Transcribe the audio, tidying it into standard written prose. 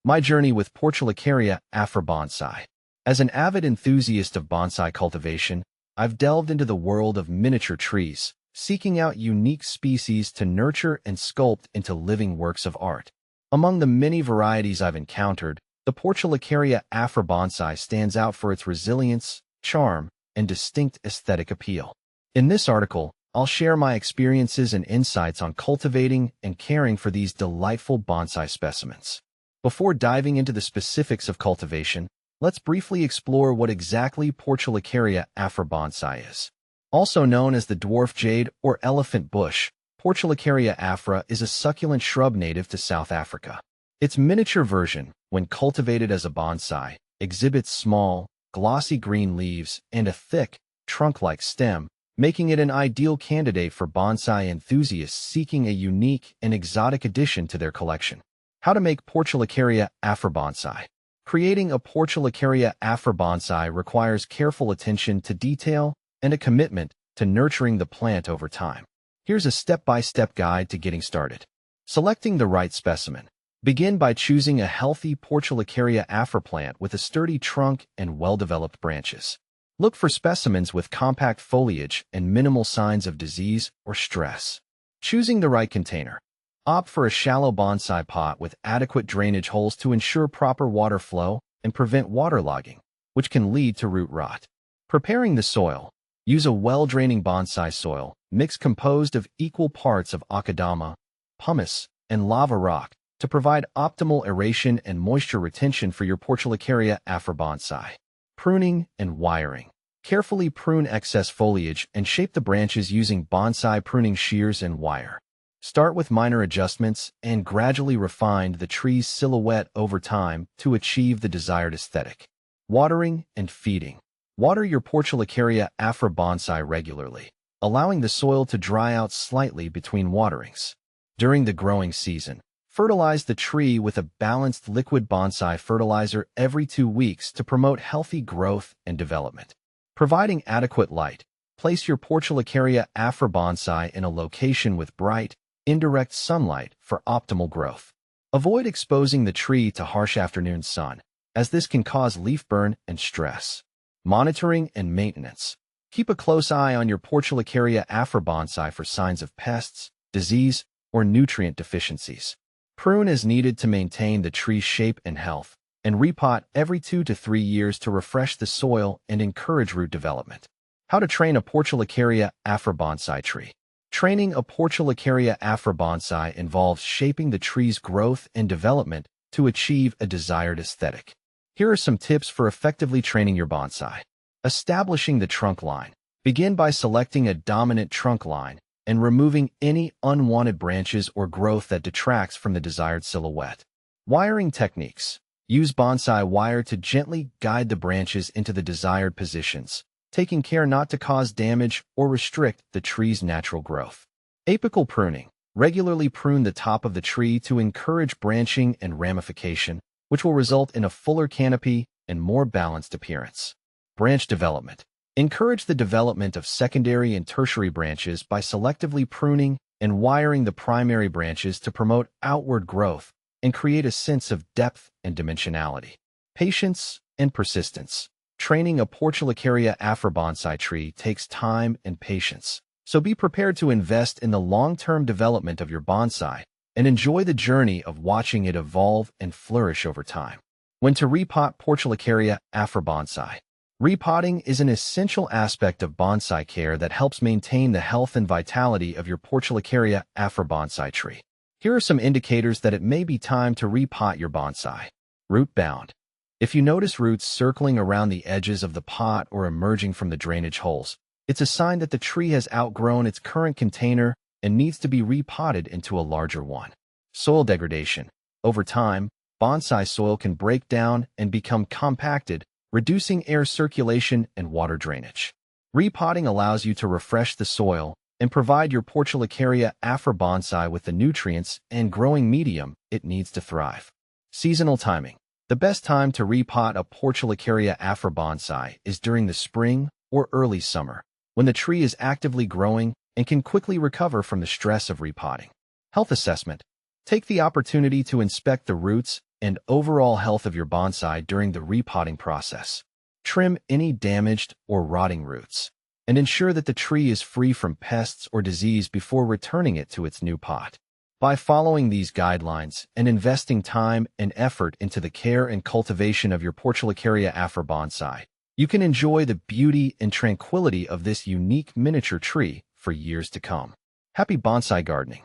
My journey with Portulacaria Afra Bonsai. As an avid enthusiast of bonsai cultivation, I've delved into the world of miniature trees, seeking out unique species to nurture and sculpt into living works of art. Among the many varieties I've encountered, the Portulacaria Afra Bonsai stands out for its resilience, charm, and distinct aesthetic appeal. In this article, I'll share my experiences and insights on cultivating and caring for these delightful bonsai specimens. Before diving into the specifics of cultivation, let's briefly explore what exactly Portulacaria Afra Bonsai is. Also known as the dwarf jade or elephant bush, Portulacaria afra is a succulent shrub native to South Africa. Its miniature version, when cultivated as a bonsai, exhibits small, glossy green leaves and a thick, trunk-like stem, making it an ideal candidate for bonsai enthusiasts seeking a unique and exotic addition to their collection. How to make Portulacaria Afra Bonsai. Creating a Portulacaria Afra Bonsai requires careful attention to detail and a commitment to nurturing the plant over time. Here's a step-by-step guide to getting started. Selecting the right specimen. Begin by choosing a healthy Portulacaria Afra plant with a sturdy trunk and well-developed branches. Look for specimens with compact foliage and minimal signs of disease or stress. Choosing the right container. Opt for a shallow bonsai pot with adequate drainage holes to ensure proper water flow and prevent waterlogging, which can lead to root rot. Preparing the soil. Use a well-draining bonsai soil, mix composed of equal parts of akadama, pumice, and lava rock to provide optimal aeration and moisture retention for your Portulacaria Afra Bonsai. Pruning and wiring. Carefully prune excess foliage and shape the branches using bonsai pruning shears and wire. Start with minor adjustments and gradually refine the tree's silhouette over time to achieve the desired aesthetic. Watering and feeding. Water your Portulacaria Afra Bonsai regularly, allowing the soil to dry out slightly between waterings. During the growing season, fertilize the tree with a balanced liquid bonsai fertilizer every 2 weeks to promote healthy growth and development. Providing adequate light. Place your Portulacaria Afra Bonsai in a location with bright, indirect sunlight for optimal growth. Avoid exposing the tree to harsh afternoon sun, as this can cause leaf burn and stress. Monitoring and maintenance. Keep a close eye on your Portulacaria Afra Bonsai for signs of pests, disease, or nutrient deficiencies. Prune as needed to maintain the tree's shape and health, and repot every 2 to 3 years to refresh the soil and encourage root development. How to train a Portulacaria Afra Bonsai tree. Training a Portulacaria Afra Bonsai involves shaping the tree's growth and development to achieve a desired aesthetic. Here are some tips for effectively training your bonsai. Establishing the trunk line. Begin by selecting a dominant trunk line and removing any unwanted branches or growth that detracts from the desired silhouette. Wiring techniques. Use bonsai wire to gently guide the branches into the desired positions, taking care not to cause damage or restrict the tree's natural growth. Apical pruning. Regularly prune the top of the tree to encourage branching and ramification, which will result in a fuller canopy and more balanced appearance. Branch development. Encourage the development of secondary and tertiary branches by selectively pruning and wiring the primary branches to promote outward growth and create a sense of depth and dimensionality. Patience and persistence. Training a Portulacaria Afra Bonsai tree takes time and patience, so be prepared to invest in the long-term development of your bonsai and enjoy the journey of watching it evolve and flourish over time. When to repot Portulacaria Afra Bonsai. Repotting is an essential aspect of bonsai care that helps maintain the health and vitality of your Portulacaria Afra Bonsai tree. Here are some indicators that it may be time to repot your bonsai. Root bound. If you notice roots circling around the edges of the pot or emerging from the drainage holes, it's a sign that the tree has outgrown its current container and needs to be repotted into a larger one. Soil degradation. Over time, bonsai soil can break down and become compacted, reducing air circulation and water drainage. Repotting allows you to refresh the soil and provide your Portulacaria Afra Bonsai with the nutrients and growing medium it needs to thrive. Seasonal timing. The best time to repot a Portulacaria Afra Bonsai is during the spring or early summer, when the tree is actively growing and can quickly recover from the stress of repotting. Health assessment. Take the opportunity to inspect the roots and overall health of your bonsai during the repotting process. Trim any damaged or rotting roots, and ensure that the tree is free from pests or disease before returning it to its new pot. By following these guidelines and investing time and effort into the care and cultivation of your Portulacaria Afra bonsai, you can enjoy the beauty and tranquility of this unique miniature tree for years to come. Happy bonsai gardening!